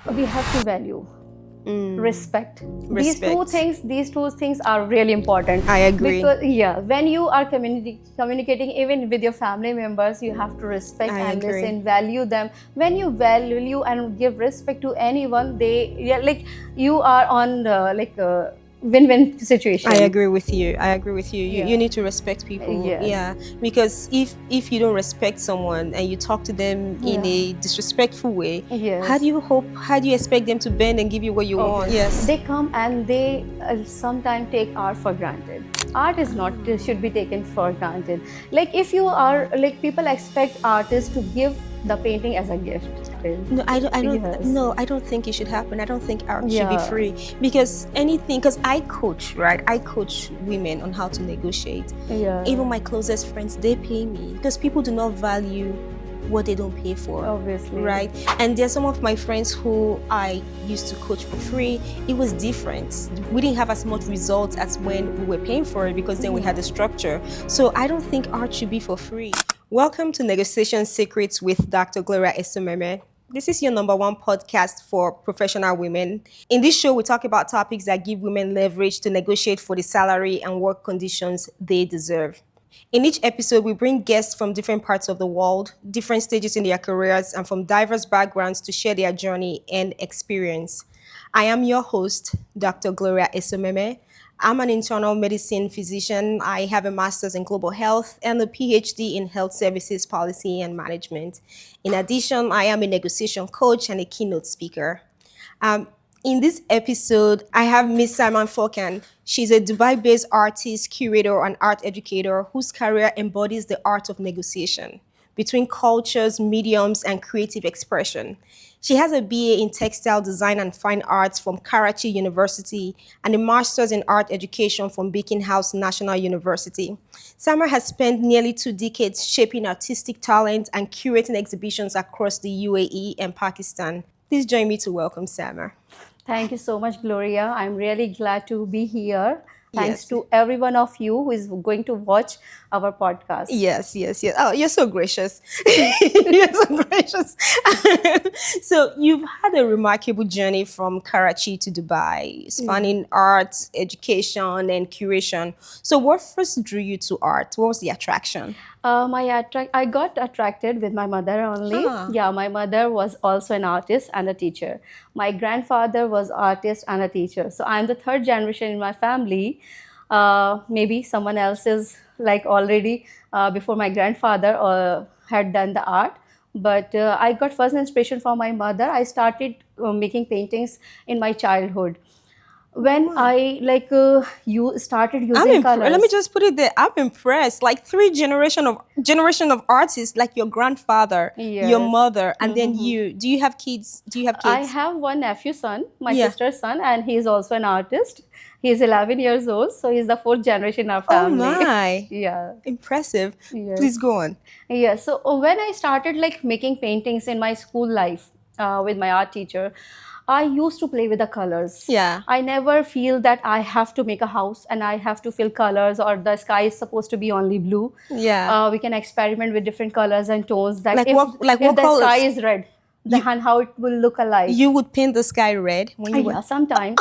we have to value respect. Respect. These two things are really important. I agree. Because yeah, when you are communicating even with your family members, you have to respect I and agree. listen, value them. When you value and give respect to anyone, they, yeah, like you are on the, like a win-win I situation. agree with you. I agree with you. You Yeah. need to respect people. Yes. Yeah. Because if you don't respect someone and you talk to them in Yeah. a disrespectful way, Yes. how do you expect them to bend and give you what you want? Obviously, Yes. they come and they sometimes take art for granted. Art is not should be taken for granted. Like if you are like people expect artists to give the painting as a gift. No, Yes. no, I don't think it should happen. I don't think art should be Yeah. free because I coach, right? I coach women on how to negotiate. Yeah. Even my closest friends, they pay me because people do not value what they don't pay for, Obviously. right? And there's some of my friends who I used to coach for free. It was different. We didn't have as much results as when we were paying for it because then we had the structure. So I don't think art should be for free. Welcome to Negotiation Secrets with Dr. Gloria Esumeme. This is your number one podcast for professional women. In this show, we talk about topics that give women leverage to negotiate for the salary and work conditions they deserve. In each episode, we bring guests from different parts of the world, different stages in their careers, and from diverse backgrounds to share their journey and experience. I am your host, Dr. Gloria Esomeme. I'm an internal medicine physician. I have a master's in global health and a PhD in health services policy and management. In addition, I am a negotiation coach and a keynote speaker. Um, in this episode, I have Miss Saima Furqan. She's a Dubai-based artist, curator, and art educator whose career embodies the art of negotiation between cultures, mediums, and creative expression. She has a BA in textile design and fine arts from Karachi University and a master's in art education from Beacon House National University. Saima has spent nearly 2 decades shaping artistic talent and curating exhibitions across the UAE and Pakistan. Please join me to welcome Saima. Thank you so much, Gloria. I'm really glad to be here. Thanks Yes. to every one of you who is going to watch our podcast. Yes, yes, yes. Oh, you're so gracious. You're so gracious. So you've had a remarkable journey from Karachi to Dubai, Yeah. spanning art, education, and curation. So what first drew you to art? What was the attraction? I got attracted with my mother only. Ah, Yeah, my mother was also an artist and a teacher. My grandfather was artist and a teacher. So I'm the third generation in my family. Maybe someone else is like already before my grandfather had done the art. But I got first inspiration from my mother. I started making paintings in my childhood when wow. I you started I'm using Let me colors. just put it there. I'm impressed. Like three generation of artists, like your grandfather, your Yes. mother, and then Mhm. you. Do you have kids? Do you have I kids? have one nephew son, my Yeah. sister's son, and he is also an artist. He is 11 years old, so he's the fourth generation in our Oh family. my. Yeah. Impressive. Yes. Please go on. Yeah. So when I started like making paintings in my school life with my art teacher, I used to play with the colors. Yeah. I never feel that I have to make a house and I have to fill colors or the sky is supposed to be only blue. Yeah. We can experiment with different colors and tones. That Like if what the sky colors? is red, You then how it will look alike. you would paint the sky red when you were Yeah, sometimes.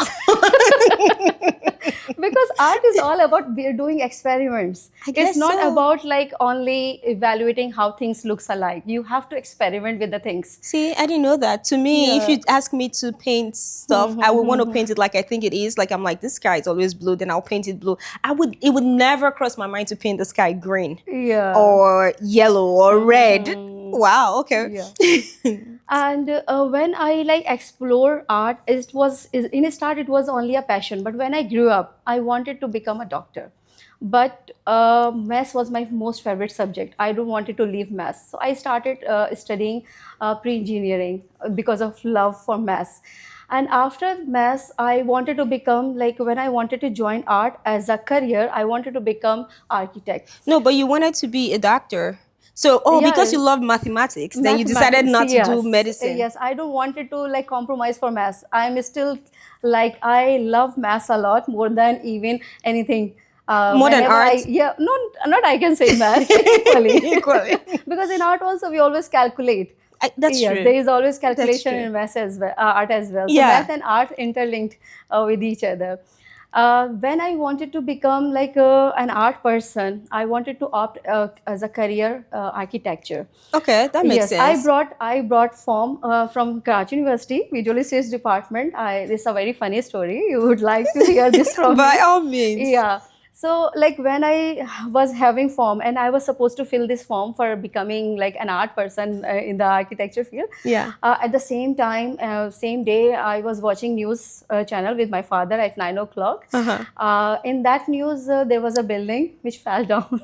Because art is all about doing experiments. I It's guess not so. about like only evaluating how things looks alike. You have to experiment with the things. See, I didn't know that. To me, if Yeah. you ask me to paint stuff, I would want to paint it like I think it is. Like I'm like, this sky is always blue, then I'll paint it blue. It would never cross my mind to paint the sky green Yeah. or yellow or red. Mhm. Wow, okay. Yeah. And when I like explore art, in a start it was only a passion. But when I grew up, I wanted to become a doctor. But maths was my most favorite subject. I don't wanted to leave maths, so I started studying pre-engineering because of love for maths. And after maths, I wanted to become like when I wanted to join art as a career, I wanted to become architect. No, but you wanted to be a doctor. So, oh, because Yeah, you love mathematics, then you decided mathematics, not to do yes, medicine. yes. I don't wanted to like compromise for maths. I'm still like I love maths a lot more than even anything. More than Whenever art. I yeah, not I can say maths equally. Equally. Because in art also we always calculate. That's Yes, true. there is always That's calculation true. in math as well, art as well. So Yeah. math and art interlinked with each other. When I wanted to become like an art person, I wanted to opt as a career architecture. Okay, that makes Yes, sense. I brought form from Karachi University Visual Studies department. This is a very funny story. You would like to hear this from By me? all means. Yeah. So like when I was having form and I was supposed to fill this form for becoming like an art person in the architecture field. Yeah. At the same time, same day, I was watching news channel with my father at 9 o'clock. Uh-huh. In that news, there was a building which fell down.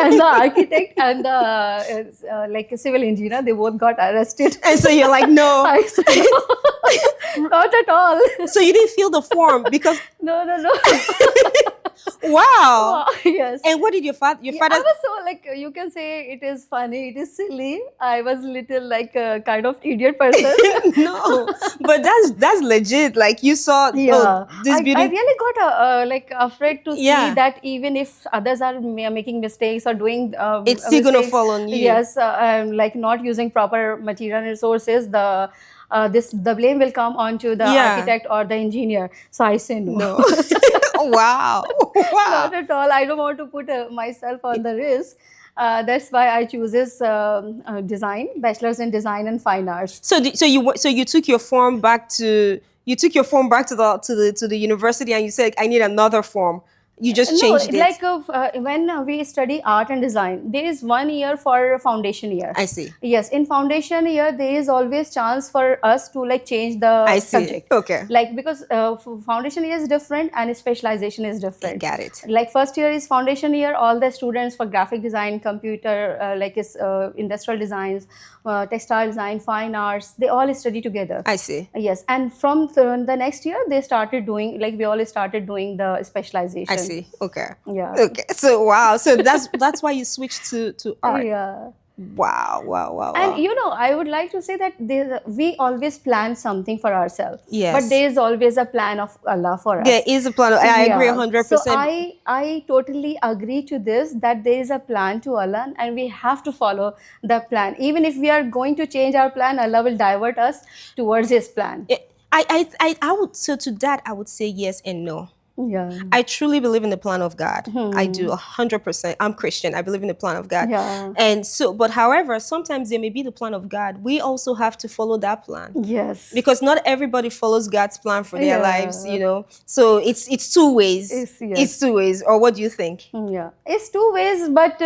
And the architect and the like a civil engineer, they both got arrested. And so you're like, no. I said, no, not at all. So you didn't feel the form because No, no, no. wow. Wow, yes. And what did your father Yeah, I was so like you can say it is funny, it is silly. I was little like a kind of idiot person. no, but that's legit. Like you saw, oh, Yeah, this I beauty. really got like afraid to see Yeah, that even if others are making mistakes or doing it's still gonna mistakes, fall on you. yes, like not using proper material and resources, the blame will come onto the Yeah. architect or the engineer. So I say no. No. Wow. Wow. Not at all. I don't want to put myself on the risk. That's why I chooses design, bachelor's in design and fine arts. So you took your form back to the university and you said I need another form. You just No, changed it. like when we study art and design, there is 1 year for foundation year. I see. Yes, in foundation year, there is always chance for us to like change the I see. subject. Okay. Like because foundation year is different and specialization is different. Got it. Like first year is foundation year. All the students for graphic design, computer, like is industrial designs, textile design, fine arts. They all study together. I see. Yes, and from the next year, they started doing like we all started doing the specialization. I see. Okay. Yeah. Okay. So wow. So that's why you switched to art. Yeah. Wow. Wow. Wow. And Wow. you know, I would like to say that we always plan something for ourselves. Yes. But there is always a plan of Allah for us. There is a plan. I agree Yeah. 100%. So I totally agree to this that there is a plan to Allah and we have to follow the plan. Even if we are going to change our plan, Allah will divert us towards His plan. I would, so to that I would say yes and no. Yeah. I truly believe in the plan of God. I do 100%. I'm Christian. I believe in the plan of God. Yeah. And so, but however, sometimes there may be the plan of God. We also have to follow that plan. Yes. Because not everybody follows God's plan for their Yeah. lives, you know. So it's two ways. Yes. It's two ways. Or what do you think? Yeah, it's two ways, but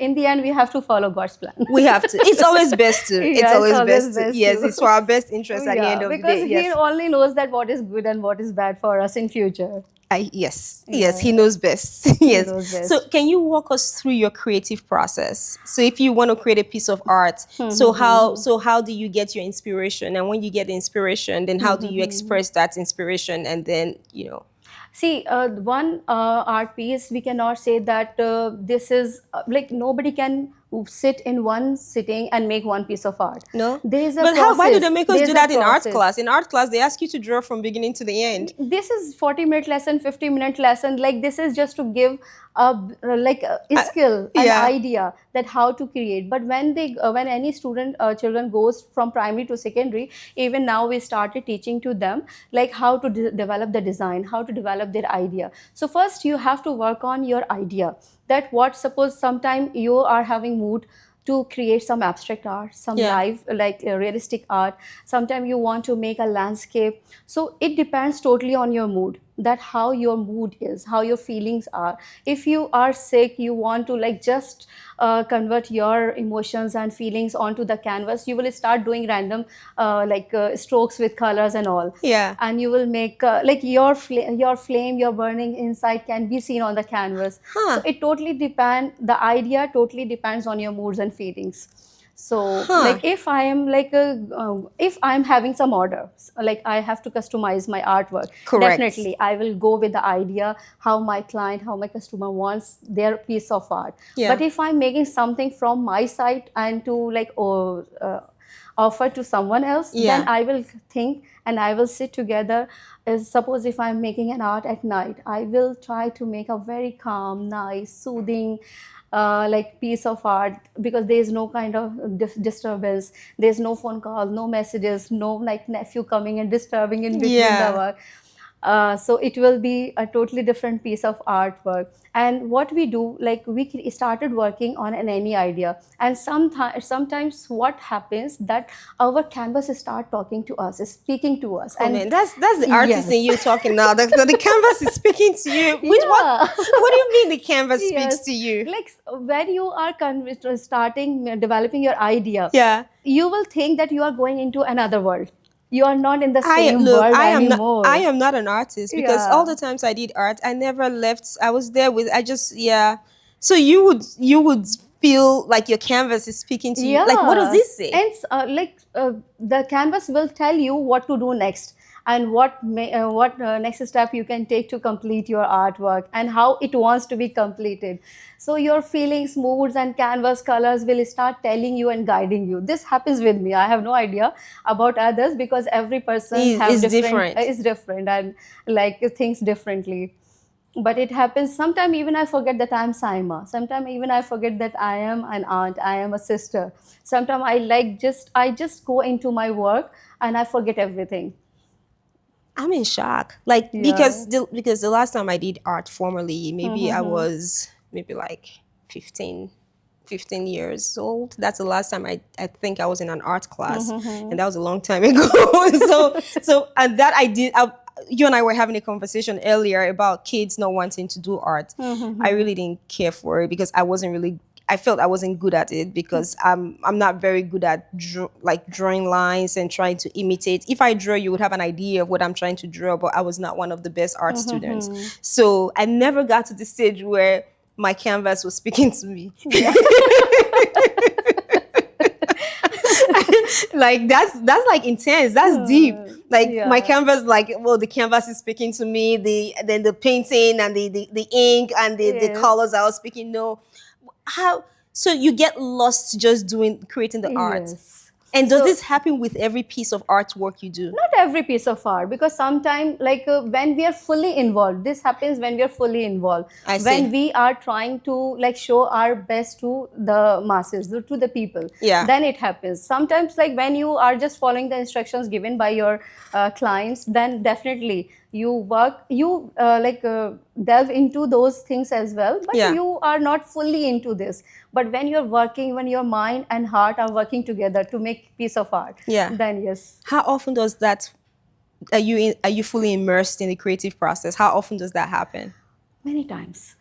in the end, we have to follow God's plan. We have to. It's always best to. It's Yeah, always it's always best to. best Yes, to. it's for our best interest at the end of the because day. He Yes. only knows that what is good and what is bad for us in future. Yes, Yeah. he knows best. Yes. knows best. So, can you walk us through your creative process? So, if you want to create a piece of art, how do you get your inspiration? And when you get the inspiration, then how do you express that inspiration? And then See, one art piece, we cannot say that this is like nobody can sit in one sitting and make one piece of art. no. There is a But process. why do they make us There's do a that in art process. class? In art class, they ask you to draw from beginning to the end. This is 40-minute lesson, 50-minute lesson. Like this is just to give a skill, an yeah. idea that how to create. But when any student children goes from primary to secondary, even now we started teaching to them like how to develop the design, how to develop their idea. So first you have to work on your idea. That what suppose sometime you are having mood to create some abstract art, some Yeah. live like realistic art. Sometimes you want to make a landscape. So it depends totally on your mood, that how your mood is, how your feelings are. If you are sick, you want to like just convert your emotions and feelings onto the canvas, you will start doing random strokes with colors and all. Yeah. And you will make like your flame, your burning inside can be seen on the canvas. Huh. So it totally depends, the idea totally depends on your moods and feelings. So like if I am if I am having some order, like I have to customize my artwork. Correct. Definitely I will go with the idea how my client, how my customer wants their piece of art. Yeah. But if I'm making something from my side and to offer to someone else, Yeah. then I will think and I will sit together. Suppose if I'm making an art at night, I will try to make a very calm, nice, soothing like piece of art, because there is no kind of disturbance, there's no phone call, no messages, no like nephew coming and disturbing in between the Yeah. work. So it will be a totally different piece of artwork. And what we do, like we started working on any idea, and sometimes what happens that our canvas start talking to us, speaking to us. Oh And man, that's the artist in yes. you talking now. The canvas is speaking to you. Which Yeah. what do you mean the canvas speaks Yes, to you? like when you are starting developing your idea, Yeah. you will think that you are going into another world, you are not in the I same look, world I anymore. am not an artist because all Yeah. the times I did art, I never left. I was there with I just yeah. So you would feel like your canvas is speaking to you. Like what does Yeah, this say? and the canvas will tell you what to do next, and what next step you can take to complete your artwork, and how it wants to be completed. So your feelings, moods, and canvas colors will start telling you and guiding you. This happens with me. I have no idea about others, because every person have Is different different. is different and like thinks differently. But it happens sometimes, even I forget that I'm Saima, sometimes even I forget that I am an aunt, I am a sister. Sometimes I just go into my work and I forget everything. I'm in shock. Like Yeah. because the last time I did art formally, maybe I Mm-hmm. was maybe like 15, 15 years old. That's the last time I think I was in an art class, Mm-hmm. and that was a long time ago. So and that I did. You and I were having a conversation earlier about kids not wanting to do art. I Mm-hmm. really didn't care for it because I wasn't really. I felt I wasn't good at it because I'm not very good at like drawing lines and trying to imitate. If I draw, you would have an idea of what I'm trying to draw, but I was not one of the best art students. Mm-hmm. So I never got to the stage where my canvas was speaking to me. Yeah. Like that's like intense. That's deep. Like my Yeah. canvas, like well, the canvas is speaking to me. The painting and the ink and the Yes. colors I was speaking. No, how so you get lost just doing creating the art. Yes. And does So this happen with every piece of artwork you do? not every piece of art, because sometimes like when we are fully involved, this happens when we are fully involved, I when see. we are trying to like show our best to the masses, to the people, Yeah. then it happens. Sometimes like when you are just following the instructions given by your clients, then definitely you delve into those things as well, but Yeah. you are not fully into this. But when you're working, when your mind and heart are working together to make piece of art, Yeah. then yes. How often does that are you fully immersed in the creative process? How often does that happen? Many times.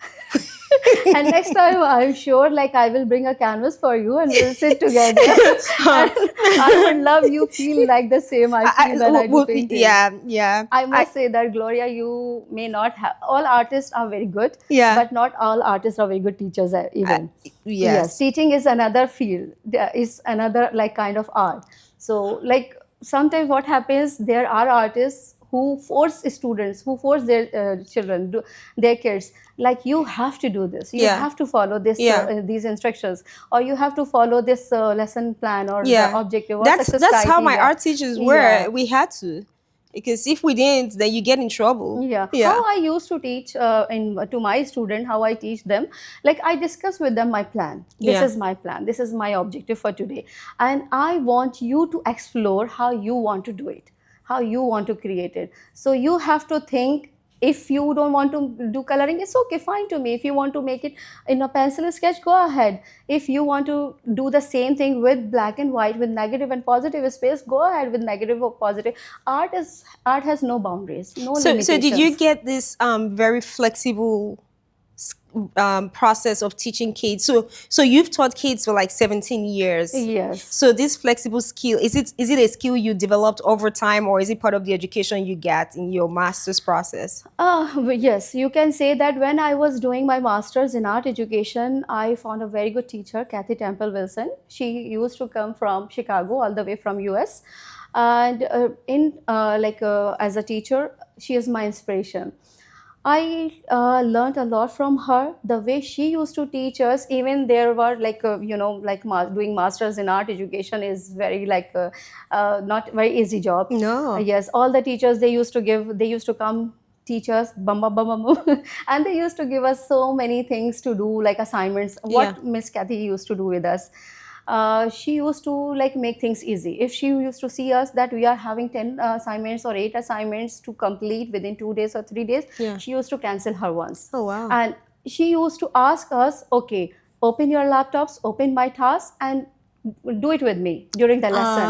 And next time I'm sure like I will bring a canvas for you and we'll sit together. And I would love you feel like the same I feel when I do painting. Yeah, yeah. I I must say that Gloria, you may not have, all artists are very good, yeah. but not all artists are very good teachers I, even. Yes, yes. teaching is another field. There is another like kind of art. So like sometimes what happens, there are artists who force students, who force their children, their kids, like you have to do this, you Yeah. have to follow this Yeah. these instructions, or you have to follow this lesson plan or the Yeah. objective or success That's how my criteria. art teachers were. Yeah. We had to. Because if we didn't, then you get in trouble. Yeah, Yeah. how I used to teach in to my student, how I teach them, like I discuss with them my plan. This Yeah. is my plan. This is my objective for today, and I want you to explore how you want to do it, how you want to create it. So you have to think. If you don't want to do coloring, it's okay, fine to me. If you want to make it in a pencil sketch, go ahead. If you want to do the same thing with black and white, with negative and positive space, go ahead with negative or positive. Art has no boundaries, no So did you limitations. get this very flexible process of teaching kids? So you've taught kids for like 17 years. Yes. So this flexible skill, is it a skill you developed over time, or is it part of the education you get in your master's process? Yes, you can say that when I was doing my master's in art education, I found a very good teacher, Kathy Temple Wilson. She used to come from Chicago, all the way from US. And in as a teacher, she is my inspiration. I learned a lot from her. The way she used to teach us, even there were doing masters in art education is very not very easy job. No. Yes, all the teachers they used to come teach us bum bum bum bum, bum. And they used to give us so many things to do, like assignments. Yeah. What Miss Kathy used to do with us, she used to like make things easy. If she used to see us that we are having 10 assignments or 8 assignments to complete within 2 days or 3 days, Yeah. she used to cancel her ones. Oh wow. And she used to ask us, okay, open your laptops, open my task, and do it with me during the lesson.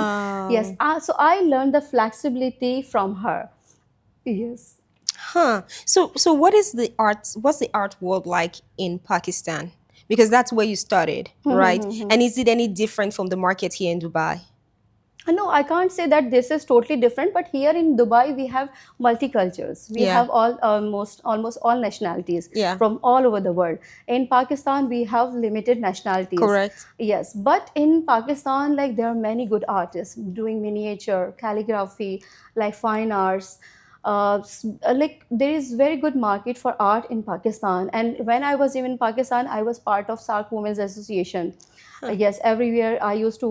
Yes, Oh. so I learned the flexibility from her. Yes. Huh. So what is the art, what's the art world like in Pakistan? Because that's where you started, right? And is it any different from the market here in Dubai? No, I can't say that this is totally different, but here in Dubai we have multicultures. We Yeah. have all almost all nationalities Yeah. from all over the world. In Pakistan we have limited nationalities. Correct. Yes, but in Pakistan, like there are many good artists doing miniature, calligraphy, like fine arts. Like there is very good market for art in Pakistan. And when I was even in Pakistan, I was part of SARC Women's Association. Huh. Yes, every year I used to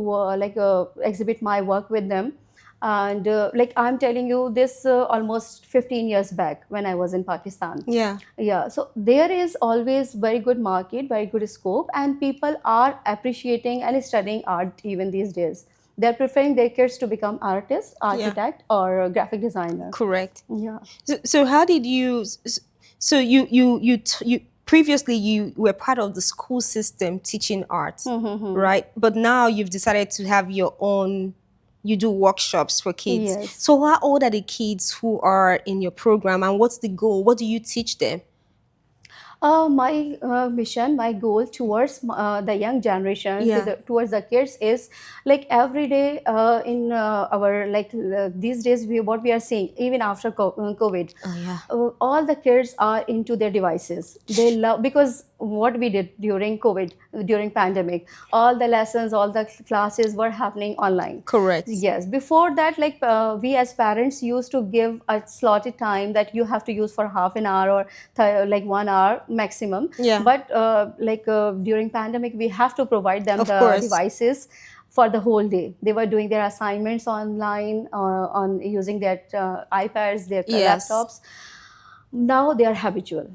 exhibit my work with them. And like I'm telling you this almost 15 years back when I was in Pakistan. Yeah. Yeah, so there is always very good market, very good scope, and people are appreciating and studying art even these days. They're preferring their kids to become artist, Yeah. architect, or graphic designer. Correct. Yeah. So how did you, so you previously you were part of the school system teaching arts, right? But now you've decided to have your own, you do workshops for kids. Yes. So how old are the kids who are in your program, and what's the goal? What do you teach them? My mission, my goal towards the young generation, Yeah. towards the kids, is like every day in our like these days, what we are seeing even after COVID, Oh yeah. all the kids are into their devices. They love, because what we did during COVID, during pandemic, all the lessons, all the classes were happening online. Correct. Yes, before that, like we as parents used to give a slotted time that you have to use for half an hour or like 1 hour maximum. Yeah. But during pandemic, we have to provide them Of the course. devices for the whole day. They were doing their assignments online on using their iPads, their Yes. laptops. Now they are habitual.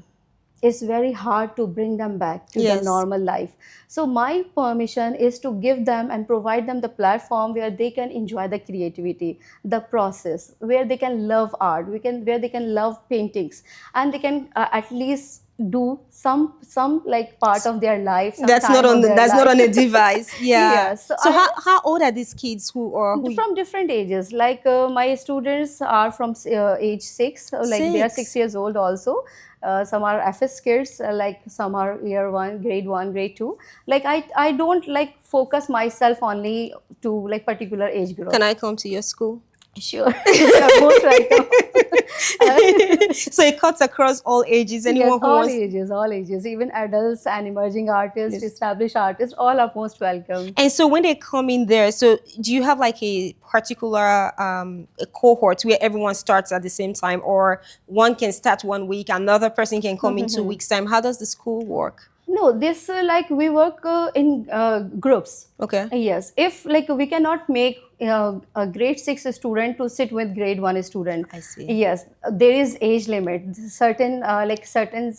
It's very hard to bring them back to the Yes. normal life. So my permission is to give them and provide them the platform where they can enjoy the creativity, the process, where they can love art, where they can love paintings, and they can at least do some like part of their life, some That's not time on of their that's not life. on a device. Yeah. Yes. So So how old are these kids who are who from different ages, like my students are from age 6, so like they are 6 six? years old also. Some are FS kids, like some are year 1, grade 1, grade 2. Like I don't like focus myself only to like particular age Can group. I come to your school? Sure. You're most welcome. So it cuts across all ages. Yes, Anyone who wants. all ages, even adults and emerging artists, Yes. established artists, all are most welcome. And so when they come in there, so do you have like a particular a cohort where everyone starts at the same time, or one can start 1 week, another person can come in 2 weeks time? How does the school work? No, this like we work in groups. Okay. Yes, if like we cannot make a grade 6 student to sit with grade 1 student. I see. Yes, there is age limit, certain certain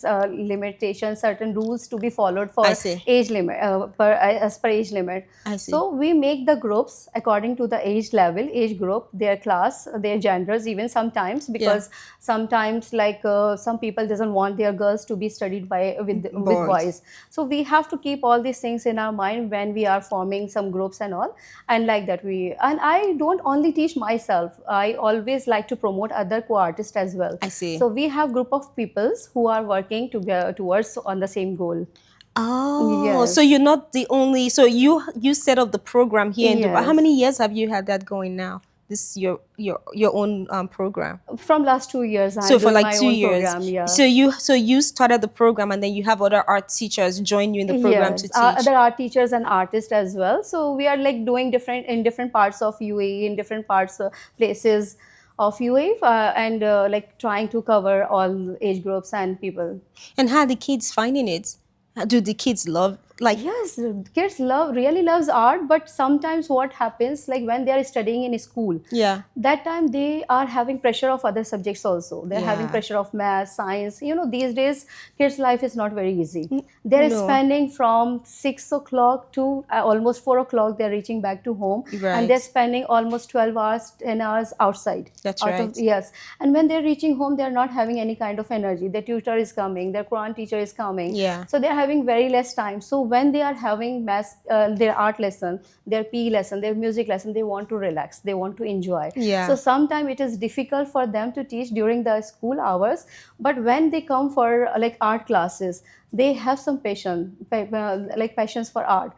limitations, certain rules to be followed I for see. age limit, as per age limit. I see. So we make the groups according to the age level, age group, their class, their genders, even sometimes, because sometimes like some people doesn't want their girls to be studied by with boys. So we have to keep all these things in our mind when we are forming some groups and all. And like that, and I don't only teach myself, I always like to promote other co-artists as well. I see. So we have group of peoples who are working together towards on the same goal. Oh, so Yes. you're not the only. So you set up the program here in Dubai. How Yes. many years have you had that going now? This your own program. From last 2 years, I'm So for doing like my two own years. program. Yeah. So you started the program, and then you have other art teachers join you in the program to Yes, teach. other art teachers and artists as well. So we are like doing different in different parts of UAE, in different parts places of UAE, and like trying to cover all age groups and people. And how are the kids finding it? Do the kids love Like, Yes, kids really loves art, but sometimes what happens, like when they are studying in school, yeah, that time they are having pressure of other subjects also. They're having yeah. pressure of math, science. These days kids life is not very easy. They're No, spending from 6 o'clock to almost 4 o'clock. They're reaching back to home, and they're right. spending almost 12 hours, 10 hours outside. That's Out of, right. yes, and when they're reaching home, they're not having any kind of energy. Their tutor is coming, their Quran teacher is coming, Yeah, so they're having very less time. So when they are having their art lesson, their PE lesson, their music lesson, they want to relax, they want to enjoy. So yeah. sometimes it is difficult for them to teach during the school hours, but when they come for like art classes, they have some passion, like passions for art.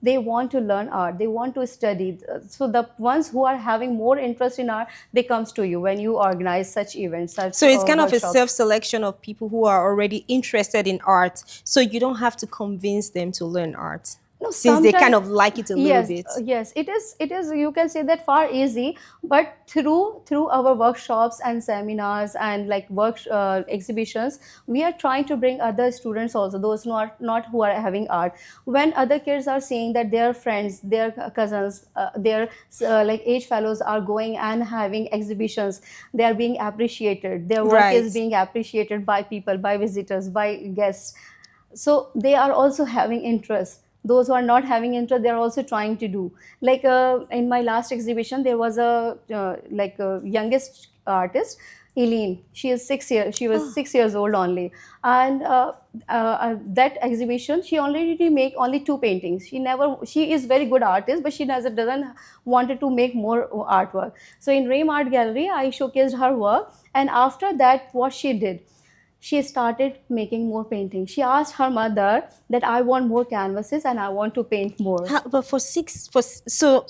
They want to learn art, they want to study. So the ones who are having more interest in art, they comes to you when you organize such events, such So it's kind of a workshops. self-selection of people who are already interested in art. So you don't have to convince them to learn art No, since they kind sometimes, of like it a little yes, bit. yes, it is. It is. You can say that far easy, but through our workshops and seminars and like work exhibitions, we are trying to bring other students also, those not who are having art. When other kids are seeing that their friends, their cousins, their like age fellows are going and having exhibitions, they are being appreciated. Their work is Right. being appreciated by people, by visitors, by guests, so they are also having interest. Those who are not having interest, they are also trying to do, like in my last exhibition there was a like a youngest artist, Eileen. She was Oh, 6 years old only, and that exhibition she already make only two paintings. She is very good artist, but she doesn't wanted to make more artwork. So in Rame Art Gallery I showcased her work, and after that what she did, she started making more paintings. She asked her mother that I want more canvases and I want to paint more. but for six, so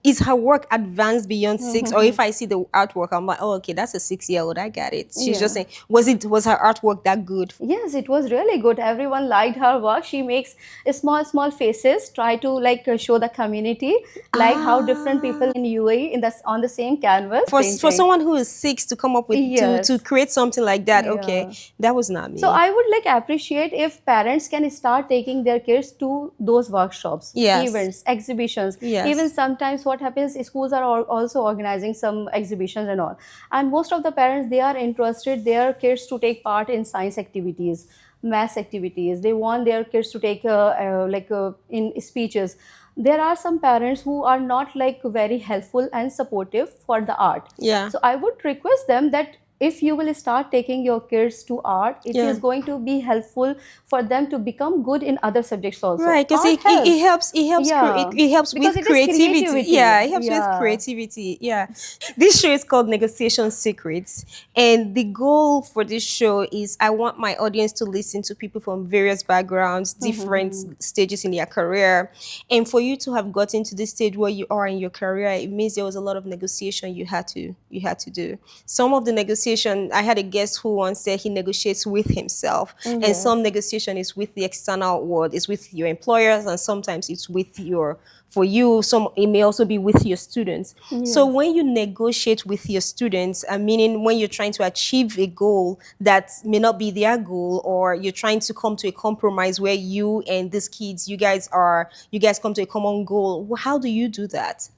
is her work advanced beyond six? Or if I see the artwork, I'm like, oh, okay, that's a 6-year-old. I got it. She's just Yeah. saying, was her artwork that good? Yes, it was really good. Everyone liked her work. She makes small faces, try to like show the community like how different Ah. people in UAE in the on the same canvas For painting. someone who is six to come up with to Yes. create something like that, okay, Yeah. that was not So me. I would like appreciate if parents can start taking their kids to those workshops, Yes, events, exhibitions. Even yes, sometimes what happens, schools are also organizing some exhibitions and all. And most of the parents, they are interested their kids to take part in science activities, math activities. They want their kids to take in speeches. There are some parents who are not like very helpful and supportive for the art. yeah, So I would request them that if you will start taking your kids to art, it yeah. is going to be helpful for them to become good in other subjects also. Right, because Art it helps. helps Yeah, it helps because with it is creativity. creativity. Yeah, it helps with Yeah. creativity. Yeah. This show is called Negotiation Secrets. And the goal for this show is I want my audience to listen to people from various backgrounds, different stages in their career. And for you to have gotten to this stage where you are in your career, it means there was a lot of negotiation you had to do. Some of the negotiation, I had a guest who once said he negotiates with himself, and some Yes. negotiation is with the external world, is with your employers, and sometimes it's with your for you. Some it may also be with your students. So Yes. when you negotiate with your students, meaning when you're trying to achieve a goal that may not be their goal, or you're trying to come to a compromise where you and these kids, you guys come to a common goal. How do you do that?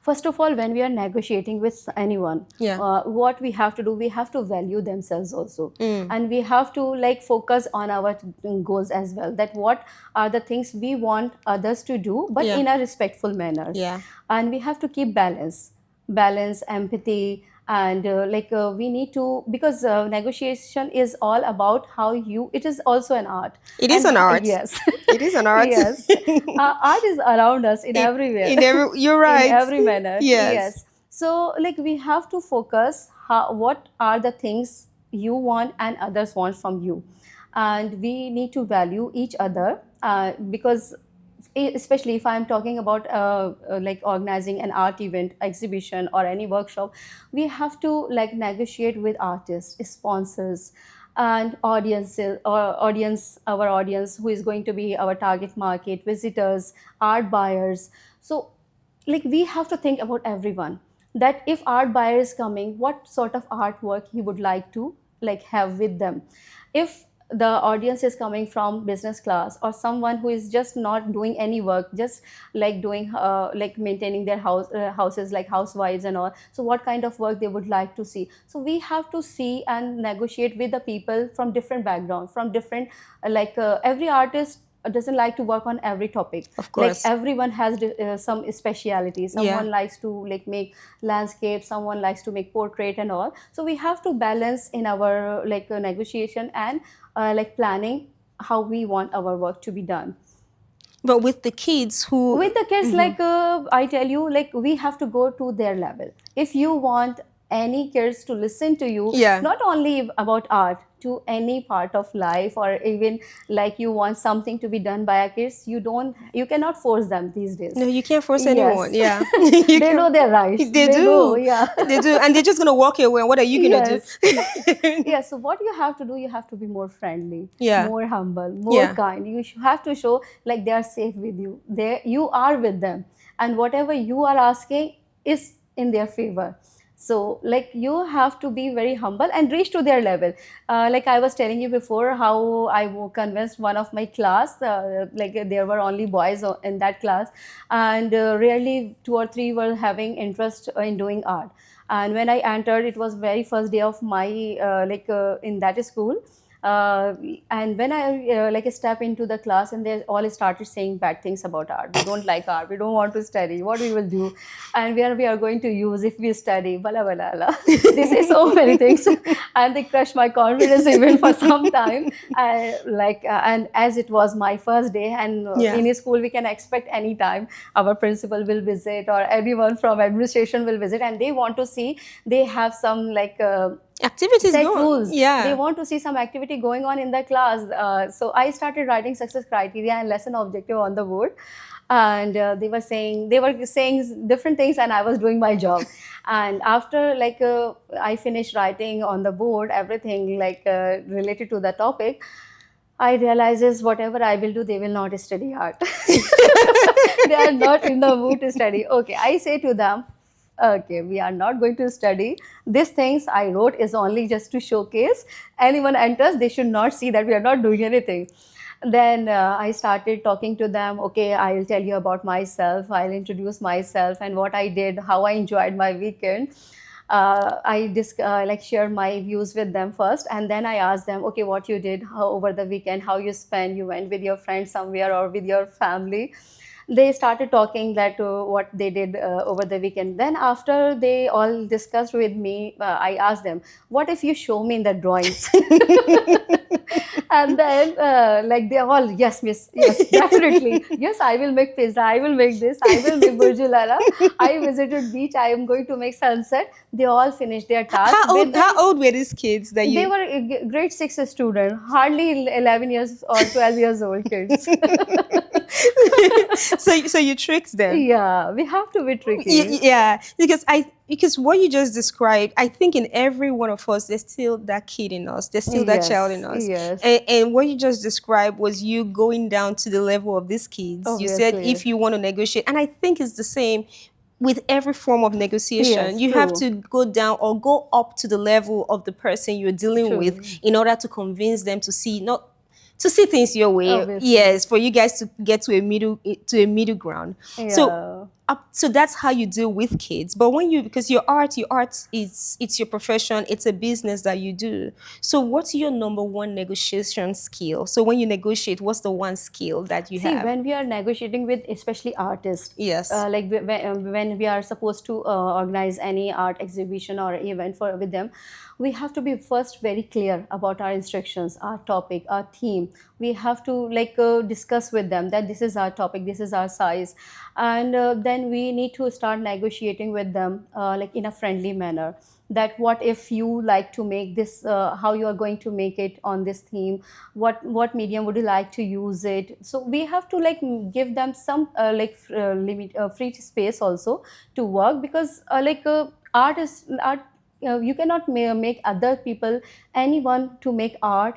First of all, when we are negotiating with anyone, Yeah. what we have to do, we have to value themselves also, Mm. and we have to like focus on our goals as well. That what are the things we want others to do, but Yeah. in a respectful manners, Yeah. and we have to keep balance, empathy, and we need to, because negotiation is all about how you. It is also an art, It is and an art. yes, It is an art. yes, art is around us in everywhere. In every, you're In right. every manner, Yes. yes. So like we have to focus what are the things you want and others want from you, and we need to value each other, because especially if I'm talking about like organizing an art event, exhibition, or any workshop, we have to like negotiate with artists, sponsors, and audiences, or our audience who is going to be our target market, visitors, art buyers. So like we have to think about everyone, that if art buyer is coming, what sort of artwork he would like to like have with them. If the audience is coming from business class, or someone who is just not doing any work, just like doing like maintaining their houses, like housewives and all, so what kind of work they would like to see. So we have to see and negotiate with the people from different backgrounds, from different every artist doesn't like to work on every topic. Of Like course. everyone has some speciality. Yeah. Someone likes to like make landscape, someone likes to make portrait and all. So we have to balance in our negotiation and like planning how we want our work to be done. But with the kids who, With the kids, mhm. I tell you, like we have to go to their level. If you want any kids to listen to you, Yeah. not only about art, to any part of life, or even like you want something to be done by a kids, you cannot force them these No, days. you can't force anyone. Yes. Yeah. You They can. know their rights, They they go, do. yeah. They do. And they're just gonna walk away. And what are you gonna do? Yes. Yeah, so what you have to do, you have to be more friendly, Yeah. more humble, more Yeah. kind. You have to show like they are safe with you, you are with them, and whatever you are asking is in their favor. So like you have to be very humble and reach to their level. Like I was telling you before, how convinced one of my class, there were only boys in that class, and rarely two or three were having interest in doing art. And when I entered, it was very first day of my in that school. uh, and when I step into the class, and they all started saying bad things about art. We don't like art, we don't want to study, what we will do, and where we are going to use if we study, blah blah blah. They say so many things, and they crush my confidence even for some time. And as it was my first day, and Yeah. in a school we can expect any time our principal will visit, or anyone from administration will visit, and they want to see, they have some Activities set going. rules. They Yeah. want to see some activity going on in the class. So I started writing success criteria and lesson objective on the board, and they were saying different things, and I was doing my job. And after I finished writing on the board everything related to the topic, I realizes whatever I will do, they will not study art. They are not in the mood to study. Okay, I say to them, okay, we are not going to study. These things I wrote is only just to showcase. Anyone enters, they should not see that we are not doing anything. Then I started talking to them. Okay, I will tell you about myself. I'll introduce myself and what I did, how I enjoyed my weekend. I share my views with them first, and then I ask them, okay, what you did over the weekend, how you spent, you went with your friends somewhere or with your family. They started talking that what they did over the weekend. Then after they all discussed with me, I asked them, what if you show me in the drawings? And then they all, yes miss, yes definitely, yes I will make pizza, I will make this, I will make burjulala, I visited beach, I am going to make sunset. They all finished their task How with old? them. How old were these kids that They you? were grade 6 student, hardly 11 years or 12 years old kids. So you tricked them. Yeah, we have to be tricky. Yeah, because what you just described, I think in every one of us, there's still that kid in us, there's still that child in Yes, us, yes, and what you just described was you going down to the level of these kids. You said obviously. if you want to negotiate, and I think it's the same with every form of negotiation. Yes, You have true, to go down or go up to the level of the person you're dealing with true, in order to convince them to see not to see things your way. obviously. Yes, for you guys to get to a middle ground. So Yeah. so that's how you deal with kids. But when you, because your art is, it's your profession, it's a business that you do. So what's your number one negotiation skill? So when you negotiate, what's the one skill that you See, have? when we are negotiating with especially artists, Yes. when we are supposed to organize any art exhibition or event for with them, we have to be first very clear about our instructions, our topic, our theme. We have to discuss with them that this is our topic, this is our size, and then we need to start negotiating with them in a friendly manner, that what if you like to make this, how you are going to make it on this theme, what medium would you like to use it. So we have to give them some limit, free space also to work, because art is art. You cannot make other people, anyone to make art,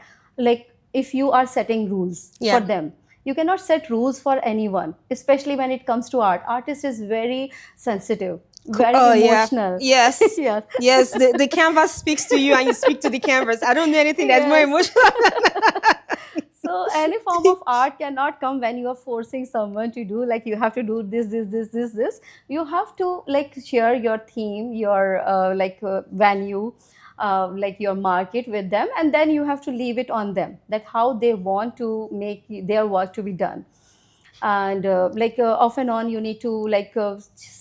if you are setting rules for Yeah. them. You cannot set rules for anyone, especially when it comes to art. Artist is very sensitive. very Oh yeah. emotional. Yes. Yes. Yes. The canvas speaks to you and you speak to the canvas. I don't know anything that's more Yes. emotional. So any form of art cannot come when you are forcing someone to do, like, you have to do this. You have to like share your theme, your venue, like your market with them, and then you have to leave it on them that how they want to make their work to be done. And off and on you need to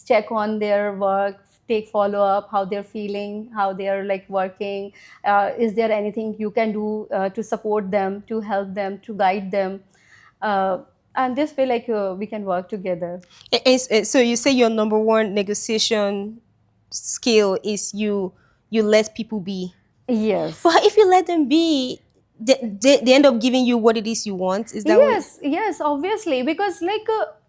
check on their work, take follow up how they're feeling, how they're like working, is there anything you can do to support them, to help them, to guide them, uh, and this way we can work together. So you say your number one negotiation skill is you let people be. Yes. But if you let them be, they end up giving you what it is you want. Is that what? Yes, obviously, because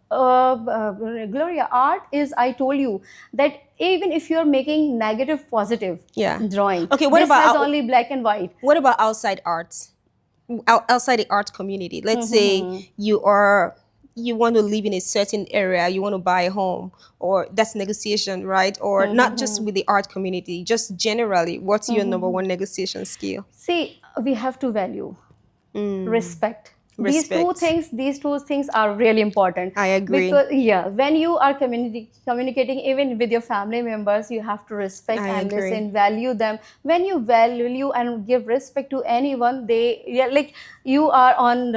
Gloria, art is, I told you that even if you're making negative, positive Yeah. drawing, Okay. What this about has only black and white. what about outside arts? Outside the art community. Let's say Mm-hmm. you want to live in a certain area, you want to buy a home, or that's negotiation, right? Or not just Mm-hmm. with the art community, just generally, what's your number Mm-hmm. one negotiation skill? See, we have to value Mm, respect. respect. These two things are really important, I agree. because yeah, when you are communicating even with your family members, you have to respect I and agree. listen, value them. When you value and give respect to anyone, they, yeah, like, you are on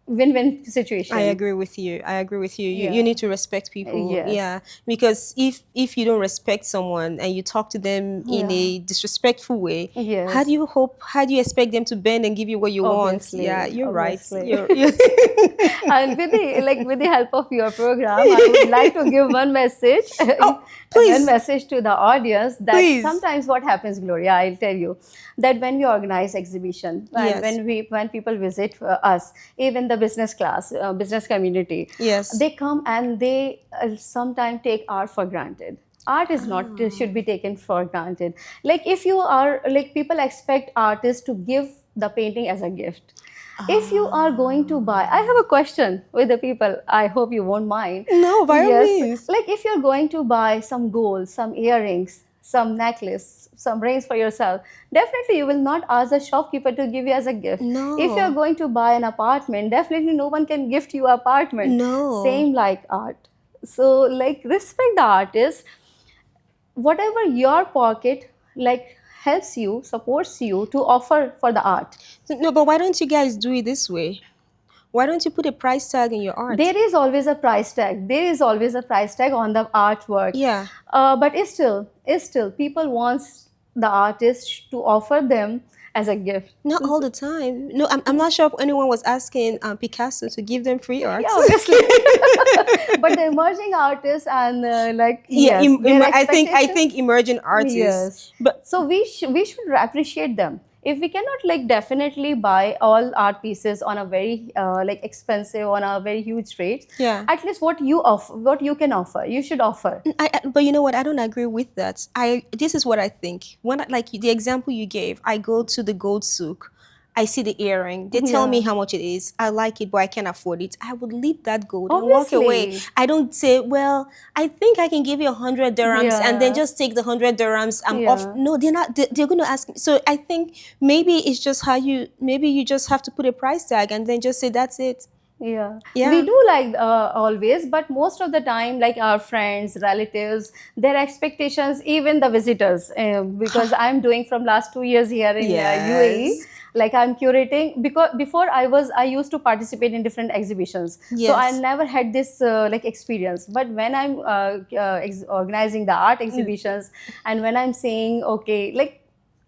win-win I situation. agree with you. I agree with you. You Yeah. need to respect people. Yes. Yeah. Because if you don't respect someone and you talk to them in Yeah. a disrespectful way, Yes. how do you expect them to bend and give you what you want? Yeah, Obviously, you're right. obviously. You're And with the help of your program, I would like to give one message, Oh, one please, message to the audience, that please. sometimes what happens, Gloria, I'll tell you, that when we organize exhibition and Yes. when people visit us, even the business class, business community, Yes. they come and they sometimes take art for granted. Art is not Ah. should be taken for granted. Like, if you are like, people expect artists to give the painting as a gift. If you are going to buy, I have a question with the people, I hope you won't mind. No, by all Yes, means. like, if you're going to buy some gold, some earrings, some necklace, some rings for yourself, definitely you will not ask a shopkeeper to give you as a gift. If you're No. going to buy an apartment, definitely no one can gift you apartment. No. Same like art. So, like, respect the artist, whatever your pocket like helps you, supports you to offer for the art. No, but why don't you guys do it this way? Why don't you put a price tag in your art? There is always a price tag, there is always a price tag on the artwork. Yeah. But it's still people wants the artist to offer them as a gift. Not all the time. No, I'm not sure if anyone was asking Picasso to give them free art. Yeah, obviously. But the emerging artists and Yeah, yes, their I expectation. think emerging artists, Yes. but So we should appreciate them. If we cannot like definitely buy all art pieces on a very expensive, on a very huge rate, yeah. at least what you offer, what you can offer, you should offer. But you know what? I don't agree with that. This is what I think. Like the example you gave, I go to the gold souk, I see the earring. They tell me Yeah. how much it is. I like it, but I can't afford it. I would leave that gold and walk away. Obviously. I don't say, well, I think I can give you 100 dirhams and then Yeah. just take the 100 dirhams. I'm off. Yeah. No, they're not. They're going to ask me. So I think maybe it's just how you. Maybe you just have to put a price tag and then just say that's it. Yeah, we Yeah. do like always, but most of the time, like our friends, relatives, their expectations, even the visitors, because I'm doing from last 2 years here in UAE, Yes. like I'm curating, because before I used to participate in different exhibitions, so I Yes. never had this like experience. But when I'm organizing the art Mm, exhibitions, and when I'm saying, okay, like,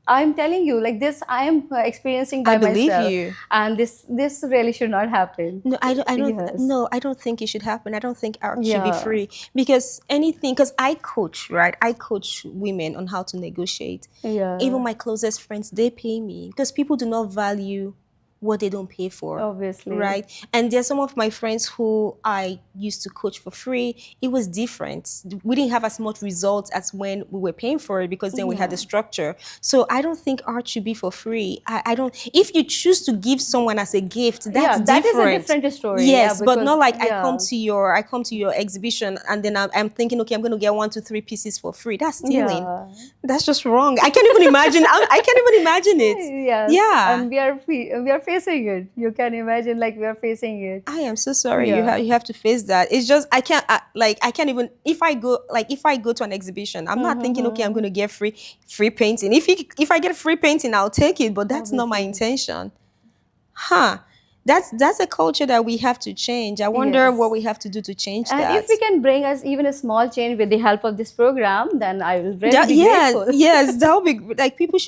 I'm telling you, like, this I am experiencing I by believe myself, you. and this really should not happen. No, I don't, Yes. no, I don't think it should happen. I don't think art should be Yeah. free because anything, because I coach, right? I coach women on how to negotiate. Even Yeah. my closest friends, they pay me because people do not value what they don't pay for. Obviously. Right. And there's some of my friends who I used to coach for free. It was different. We didn't have as much results as when we were paying for it because then we had Yeah. the structure. So I don't think art should be for free. I don't, if you choose to give someone as a gift, that's Yeah, that is a different. different story. Yeah, Yes, but not because like yeah, I come to your exhibition and then I'm thinking, okay, I'm going to get 1, 2, 3 pieces for free. That's stealing. yeah. That's just wrong. I can't even imagine. I can't even imagine it. Yes, Yeah. and we are facing it. You can imagine, like we are facing it. I am so sorry. Yeah. You have to face that. It's just I can't even if I go to an exhibition, I'm not thinking okay, I'm Mm-hmm. going to get free painting. If I get free painting, I'll take it, but that's not my Obviously. intention. Huh. That's a culture that we have to change. I wonder what Yes. we have to do to change And if that. we can bring us even a small change with the help of this program, then I will really That, be yeah, grateful. yes, that'll be like Yeah. people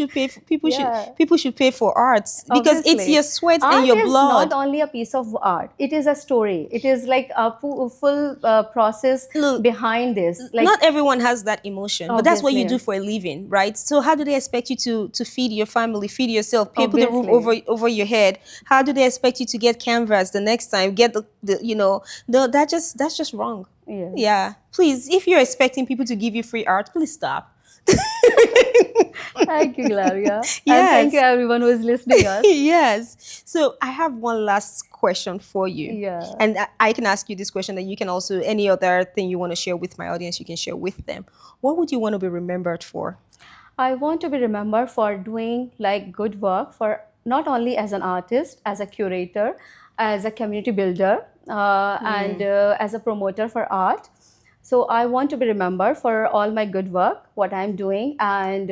should pay for arts because it's your Obviously, sweat and art your is not blood. only a piece of art, it is a story. It is like a full process Look, behind this. Like, not everyone has that emotion, but that's what you do obviously, for a living, right? So how do they expect you to feed your family, feed yourself, pay put the roof obviously, over your head? How do they expect you to get canvas the next time? Get the no, that's just wrong. Yeah. yes. Please, if you're expecting people to give you free art, please stop. Thank you, Gloria. And thank you, Yes. everyone who is listening us. Yes. So I have one last question for you. Yeah. And I can ask you this question, and you can also, any other thing you want to share with my audience, you can share with them. What would you want to be remembered for? I want to be remembered for doing like good work for not only as an artist, as a curator, as a community builder, and as a promoter for art. So I want to be remembered for all my good work, what I'm doing, and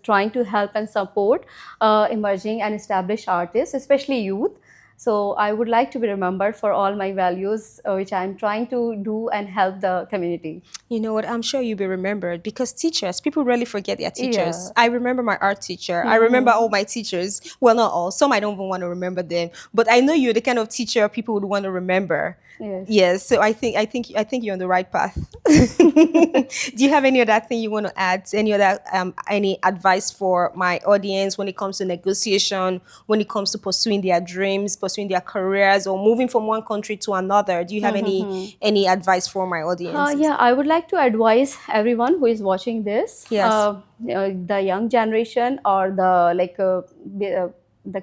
trying to help and support emerging and established artists, especially youth. So I would like to be remembered for all my values, which I'm trying to do and help the community. You know what? I'm sure you'll be remembered because teachers, people rarely forget their teachers. Yeah. I remember my art teacher. I remember all Mm-hmm. my teachers. Well, not all. Some I don't even want to remember them. But I know you're the kind of teacher people would want to remember. Yes. Yes. So I think you're on the right path. Do you have any other thing you want to add? Any advice for my audience when it comes to negotiation, when it comes to pursuing their dreams, pursuing their careers, or moving from one country to another? Do you have any advice for my audience? Yeah, I would like to advise everyone who is watching this, Yes. the young generation or the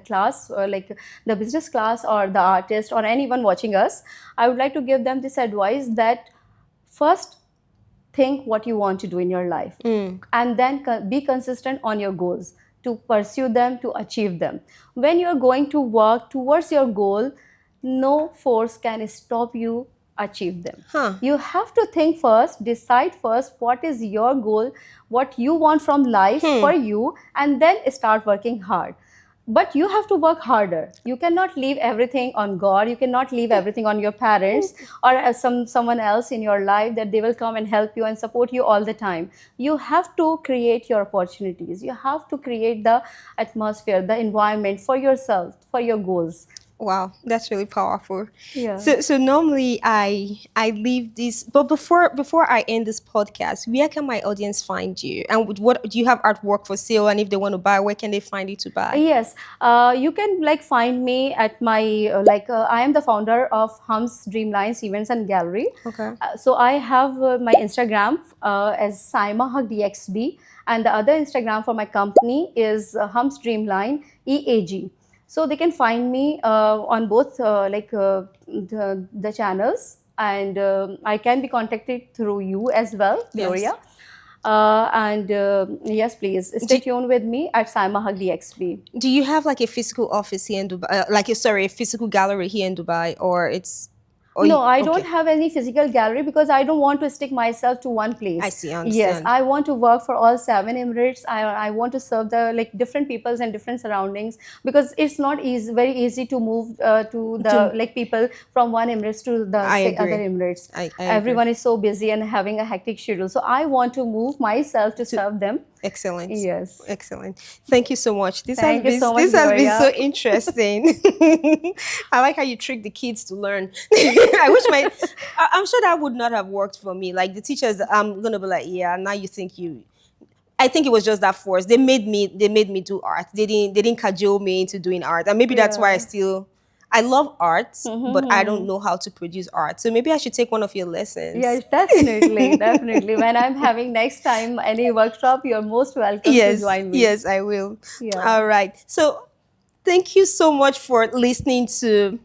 class, or like the business class or the artist or anyone watching us. I would like to give them this advice that first think what you want to do in your life, Mm. and then be consistent on your goals to pursue them, to achieve them. When you're going to work towards your goal, no force can stop you achieve them. Huh. You have to think first, decide first what is your goal, what you want from life Hmm. for you, and then start working hard. But you have to work harder. You cannot leave everything on God. You cannot leave everything on your parents or someone else in your life that they will come and help you and support you all the time. You have to create your opportunities. You have to create the atmosphere, the environment for yourself, for your goals. Wow, that's really powerful. Yeah. So normally I leave this, but before I end this podcast, where can my audience find you? And what do you have artwork for sale? And if they want to buy, where can they find you to buy? Yes, you can like find me at my I am the founder of Hums Dreamlines Events and Gallery. Okay. So I have my Instagram as Saima DXB, and the other Instagram for my company is Hums Dreamline EAG. So they can find me on both the channels, and I can be contacted through you as well, Yes. Gloria. And yes, please Do, stay tuned with me at Saima DXB. do you have like a physical office here in Dubai? A physical gallery here in Dubai, or it's No, I don't okay. have any physical gallery because I don't want to stick myself to one I place. see. I Yes, understand. I want to work for all seven Emirates. I want to serve the like different peoples and different surroundings because it's not easy, very easy to move to the Do- like people from one Emirates to the I other agree. Emirates. I agree. Everyone is so busy and having a hectic schedule. So I want to move myself to To serve them. Excellent. Yes. Excellent. Thank you so much. Thank you so much, This has been so Gloria. interesting. I like how you trick the kids to learn. I'm sure that would not have worked for me. Like the teachers, I'm gonna be like, yeah, now you think you I think it was just that force. They made me do art. They didn't cajole me into doing art. And maybe that's why Yeah. I love art, but I don't Mm-hmm. know how to produce art. So maybe I should take one of your Yes, lessons. definitely, definitely. When I'm having next time any workshop, you're most welcome to Yes, join me. yes, I will. Yeah. All right. So thank you so much for listening to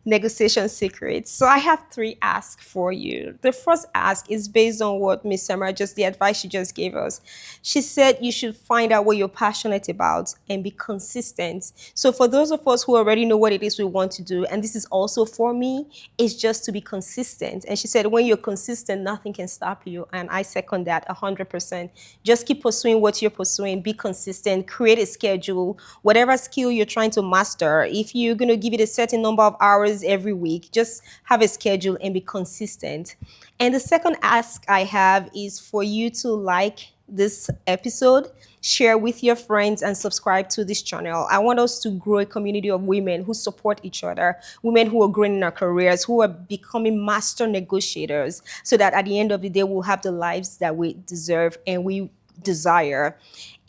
Negotiation Secrets. So I have three asks for you. The first ask is based on what Miss Samara just the advice she just gave us. She said you should find out what you're passionate about and be consistent. So for those of us who already know what it is we want to do, and this is also for me, is just to be consistent. And she said when you're consistent, nothing can stop you. And I second that 100%. Just keep pursuing what you're pursuing, be consistent, create a schedule, whatever skill you're trying to master. If you're going to give it a certain number of hours every week, just have a schedule and be consistent. And the second ask I have is for you to like this episode, share with your friends, and subscribe to this channel. I want us to grow a community of women who support each other, women who are growing in our careers, who are becoming master negotiators, so that at the end of the day, we'll have the lives that we deserve and we desire.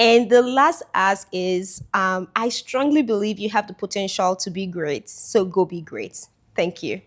And the last ask is I strongly believe you have the potential to be great. So go be great. Thank you.